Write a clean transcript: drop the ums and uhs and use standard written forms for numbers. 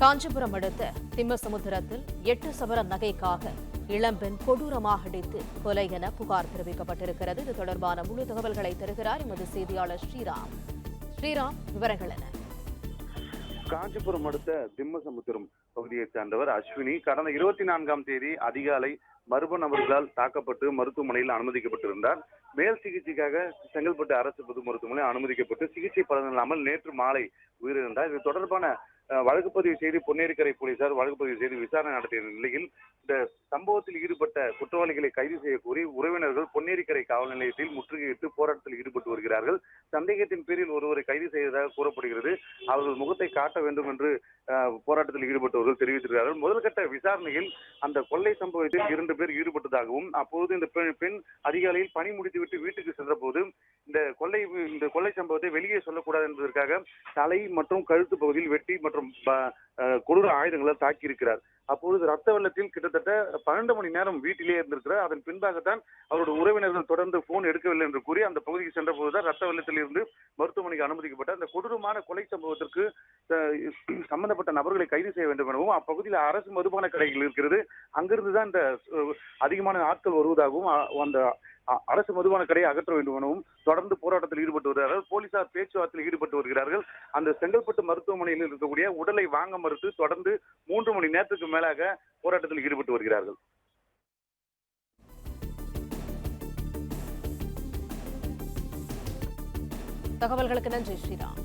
காஞ்சிபுரம் அடுத்த திம்மசமுத்திரத்தில் 8 சவர நகைக்காக இளம்பெண் கொடூரமாக அடித்து கொலை என புகார் தெரிவிக்கப்பட்டிருக்கிறது. இது தொடர்பான முழு தகவல்களை தருகிறார் எமது செய்தியாளர் ஸ்ரீராம். ஸ்ரீராம், விவரங்கள் என்ன? காஞ்சிபுரம் அடுத்த திம்மசமுத்திரம் பகுதியைச் சேர்ந்தவர் அஸ்வினி கடந்த 24ஆம் தேதி அதிகாலை மர்ம நபர்களால் தாக்கப்பட்டு மருத்துவமனையில் அனுமதிக்கப்பட்டிருந்தார். மேல் சிகிச்சைக்காக செங்கல்பட்டு அரசு பொது மருத்துவமனையில் அனுமதிக்கப்பட்டு சிகிச்சை பலனில்லாமல் நேற்று மாலை உயிரிழந்தார். இது தொடர்பான வழக்கு பதிவு செய்து பொன்னேரிக்கரை போலீசார் வழக்கு பதிவு செய்து விசாரணை நடத்திய நிலையில் இந்த சம்பவத்தில் ஈடுபட்ட குற்றவாளிகளை கைது செய்ய கோரி உறவினர்கள் பொன்னேரிக்கரை காவல் நிலையத்தில் முற்றுகையிட்டு போராட்டத்தில் ஈடுபட்டு வருகிறார்கள். சந்தேகத்தின் பேரில் ஒருவரை கைது செய்ததாக கூறப்படுகிறது. அவர்கள் முகத்தை காட்ட வேண்டும் என்று போராட்டத்தில் ஈடுபட்டவர்கள் தெரிவித்திருக்கிறார்கள். முதல்கட்ட விசாரணையில் அந்த கொள்ளை சம்பவத்தில் 2 பேர் ஈடுபட்டதாகவும் அப்போது இந்த பெண் அதிகாலையில் பணி முடித்துவிட்டு வீட்டுக்கு சென்ற போது இந்த கொள்ளை சம்பவத்தை வெளியே சொல்லக்கூடாது என்பதற்காக தலை மற்றும் கழுத்து பகுதியில் வெட்டி மற்றும் கொடூர ஆயுதங்களால் தாக்கியிருக்கிறார். அப்பொழுது ரத்த வெள்ளத்தில் கிட்டத்தட்ட 12 மணி நேரம் வீட்டிலேயே இருந்திருக்கிறார். அதன் பின்பாகத்தான் அவருடைய உறவினர்கள் தொடர்ந்து போன் எடுக்கவில்லை என்று கூறி அந்த பகுதிக்கு சென்ற போதுதான் ரத்த வெள்ளத்தில் இருந்து மருத்துவமனைக்கு அனுமதிக்கப்பட்ட அந்த கொடூரமான கொலை சம்பவத்திற்கு சம்பந்தப்பட்ட நபர்களை கைது செய்ய வேண்டும் எனவும் அப்பகுதியில் அரசு மதுபான கடைகள் இருக்கிறது, அங்கிருந்துதான் இந்த அதிகமான ஆட்கள் வருவதாகவும் அந்த அரசு மதுபான கடையை அகற்ற வேண்டும் எனவும் தொடர்ந்து போராட்டத்தில் ஈடுபட்டு வருகிறார்கள். போலீசார் பேச்சுவார்த்தையில் ஈடுபட்டு வருகிறார்கள். அந்த செங்கல்பட்டு மருத்துவமனையில் இருக்கக்கூடிய உடலை வாங்க மறுத்து தொடர்ந்து 3 மணி நேரத்துக்கு மேலாக போராட்டத்தில் ஈடுபட்டு வருகிறார்கள். தகவல்களுக்கு நன்றி ஸ்ரீராம்.